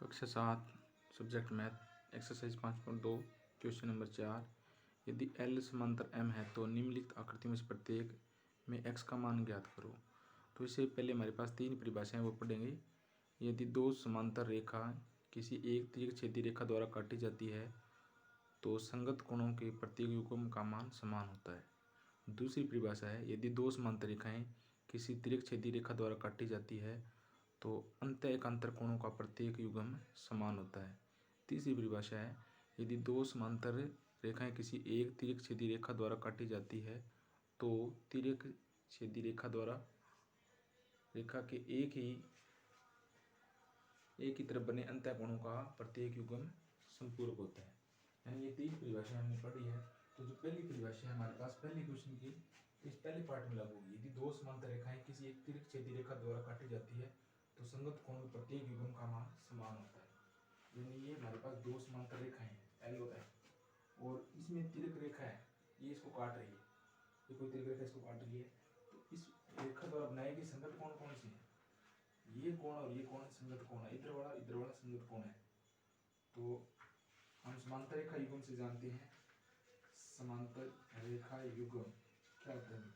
कक्षा 7 subject math exercise 5.2 question number 4। यदि L समांतर M है तो निम्नलिखित आकृति में से प्रत्येक में x का मान ज्ञात करो। तो इससे पहले हमारे पास तीन परिभाषाएं वो पढ़ेंगे। यदि दो समांतर रेखा किसी एक तिर्यकछेदी रेखा द्वारा काटी जाती है तो संगत कोणों के प्रत्येक युग्म का मान समान होता है। दूसरी परिभाषा है, यदि दो समांतर रेखाएं किसी तिर्यकछेदी रेखा द्वारा काटी जाती है तो अंतः एकांतर कोणों का प्रत्येक युग्म समान होता है। तीसरी परिभाषा है, यदि दो समांतर रेखाएं किसी एक तिर्यकछेदी रेखा द्वारा काटी जाती है तो तिर्यकछेदी रेखा के एक ही तरफ बने अंतः कोणों का प्रत्येक युग्म संपूरक होता है। यानी ये तीन परिभाषा हमने पढ़ी है। तो जो पहली परिभाषा है हमारे पास पहले क्वेश्चन की इस पहले पार्ट में लागू होगी। यदि दो समांतर रेखाएं किसी एक तिर्यकछेदी रेखा द्वारा काटी जाती है तो संगत कोण में प्रत्येक युग्म का मान समान होता है। यानी ये हमारे पास दो समांतर रेखाएं हैं L और M और इसमें तिर्यक रेखा है, ये इसको काट रही है, ये कोई तिर्यक रेखा इसको काट रही है। तो इस रेखा द्वारा बनाई गई संगत कोण कौन सी है? ये कोण और ये कोण संगत कोण है, इधर वाला संगत कोण है। तो हम समांतर रेखा युग्म से जानते हैं, समांतर रेखा युग्म क्या होता है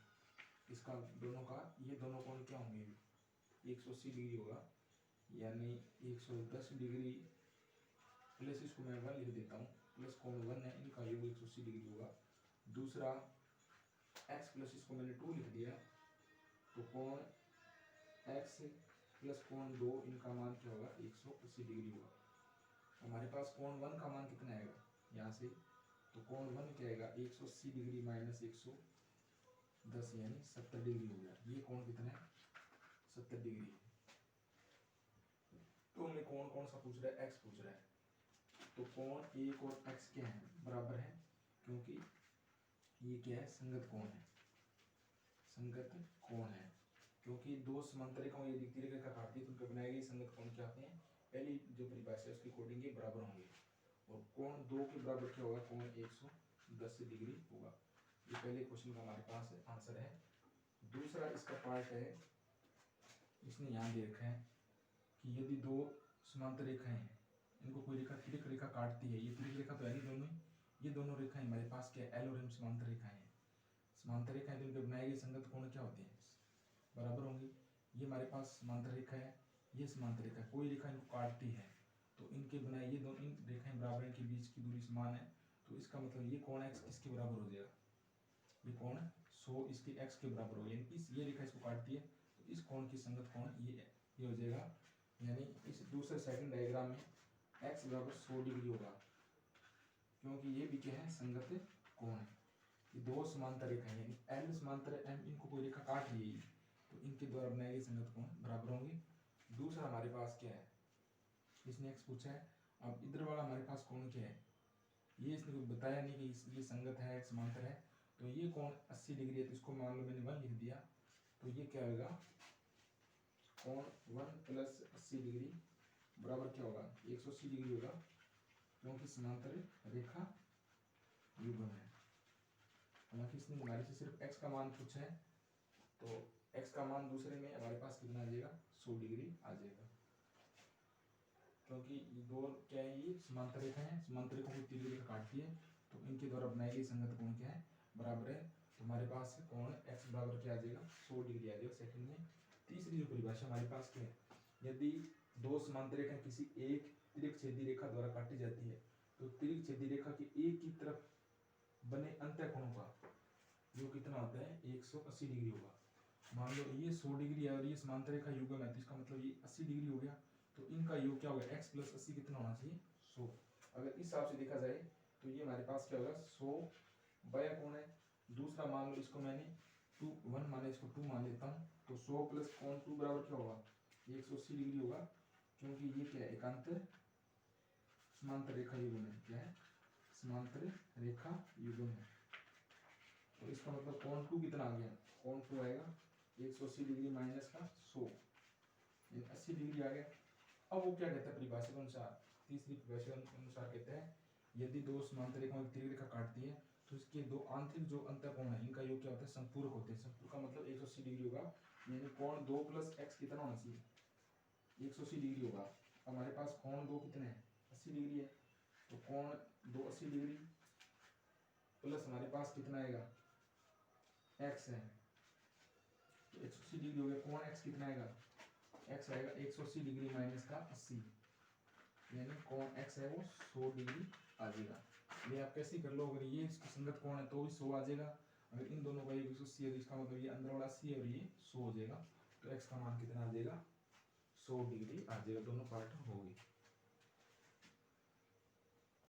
इसका, दोनों का ये दोनों कोण क्या होंगे, 180 डिग्री होगा। यानी 110 डिग्री प्लस इसको मैं 1 लिख देता हूँ, प्लस कोण 1 है, इनका योग 180 डिग्री होगा। दूसरा x प्लस इसको मैंने 2 लिख दिया, तो कोण x प्लस कोण 2 इनका मान क्या होगा, 180 डिग्री होगा। हमारे पास कोण 1 का मान कितना आएगा यहाँ से, तो कोण 1 क्या आएगा, 180 डिग्री माइनस 110 यानी 70 डिग्री हो गया। ये कोण कितना है, 70 डिग्री। तो हमें कोण कौन सा पूछ रहा है, x पूछ रहा है। तो कोण 1 और x क्या है, बराबर है, क्योंकि ये क्या है, संगत कोण है, संगत कोण है। क्योंकि दो समांतर रेखाओं यदि तिर्यक रेखा काटती है तो उनके बनाए गए संगत कोण क्या होते हैं, पहली जो परिभाषा है उसके अकॉर्डिंग ये बराबर होंगे। और कोण 2 के बराबर क्या होगा, कोण 110 डिग्री होगा। ये पहले क्वेश्चन का हमारे पास आंसर है। दूसरा इसका पार्ट है, इसने यहाँ दे रखा है कि यदि दो समांतर रेखाएं हैं, इनको कोई रेखा तिर्यक रेखा काटती है, ये तिर्यक रेखा तो है दोनों, ये दोनों रेखाएं हमारे पास क्या है, L और M समांतर रेखाएं हैं। समांतर रेखाएं तो इनके बनाए गए संगत कोण क्या होते हैं, बराबर होंगे। ये हमारे पास समांतर रेखा है, ये समांतर रेखा, कोई रेखा इनको काटती है तो इनके बनाए ये दोनों इन रेखाएं बराबर, इनके बीच की दूरी समान है। तो इसका मतलब ये कोण x किसके बराबर हो जाएगा, ये कोण 100 इसके x के बराबर हो, यानी इस ये रेखा इसको काटती है तो इस कोण की संगत कोण ये हो जाएगा। यानी इस दूसरे सेकंड डायग्राम में x बराबर 100 डिग्री होगा, क्योंकि ये भी क्या है, संगत कोण है। ये दो समांतर रेखाएं यानी L समांतर M, इनको कोई रेखा काट रही है तो इनके द्वारा बनाए गए संगत कोण बराबर होंगे। दूसरा हमारे पास क्या है, इसने x पूछा है। अब इधर वाला हमारे पास कोण क्या है, ये इसने कुछ बताया नहीं कि ये संगत है, समांतर है। तो ये कोण 80 डिग्री है, तो इसको मान लो मैंने 1 लिख दिया, तो ये क्या होगा, कोण 1 प्लस 80 डिग्री बराबर क्या होगा, 180 डिग्री होगा, क्योंकि समांतर रेखा युग्म है। हालांकि इसने हमारे से सिर्फ x का मान पूछा है, तो x का मान दूसरे में हमारे पास कितना आ जाएगा, 100 डिग्री आ जाएगा। क्योंकि दो क्या है, ये समांतर रेखा है, समांतर रेखा को तिर्यक रेखा काटती है तो इनके द्वारा बनाई गई संगत कोण क्या है, बराबर है। तो हमारे पास कोण x बराबर क्या आ जाएगा, 100 डिग्री आ जाएगा सेकंड में। तीसरी जो परिभाषा हमारे पास क्या है, यदि दो समांतर रेखाएं किसी एक तिर्यकछेदी रेखा द्वारा काटी जाती है तो तिर्यकछेदी रेखा की एक ही तरफ बने अंतः कोणों का जो कितना होता है, 180 डिग्री होगा। मान लो ये 100 डिग्री है और ये समांतर रेखा युग्म है, तो इसका मतलब ये 80 डिग्री हो गया। तो इनका योग क्या होगा, x प्लस 80 कितना होना चाहिए, 100। अगर इस हिसाब से देखा जाए तो ये हमारे पास क्या होगा, 100 बाया कोण है। दूसरा मान लो इसको मैंने 1 माने, इसको 2 मान लेता हूँ, तो 100 प्लस कोण 2 बराबर क्या होगा, 180 डिग्री होगा, क्योंकि ये क्या है, एकांतर समांतर रेखा युग्म है। क्या है, समांतर रेखा युग्म है। तो इसका मतलब कोण 2 कितना आ गया, कोण 2 आएगा 180 डिग्री माइनस का 100, 80 डिग्री आ गया। अब वो क्या कहता है परिभाषा के अनुसार, तीसरी परिभाषा के अनुसार कहते हैं, यदि दो समांतर रेखाएं तिर्यक रेखा काटती है तो इसके दो आंतरिक जो अंतःकोण है इनका योग क्या होता है, संपूरक होते हैं। संपूरक का मतलब 180 डिग्री होगा, यानी कोण 2 प्लस x कितना होना चाहिए, 180 डिग्री होगा। हमारे पास कोण दो कितने हैं 80 डिग्री है, तो कोण दो 80 डिग्री प्लस हमारे पास कितना आएगा x है, तो 180 डिग्री हो गया। कोण x कितना आएगा, x आएगा 180 डिग्री माइनस का 80, यानी कोण x है वो 100 डिग्री आ जाएगा। ये आप कैसे कर लो, अगर ये इसका संगत कोण है तो भी 100 आ जाएगा, अगर इन दोनों का 180 है तो इसका मतलब ये अंदर वाला 80 है और ये 100 हो जाएगा, तो x का मान कितना आ जाएगा 100 डिग्री आ जाएगा। दोनों पार्ट हो गए।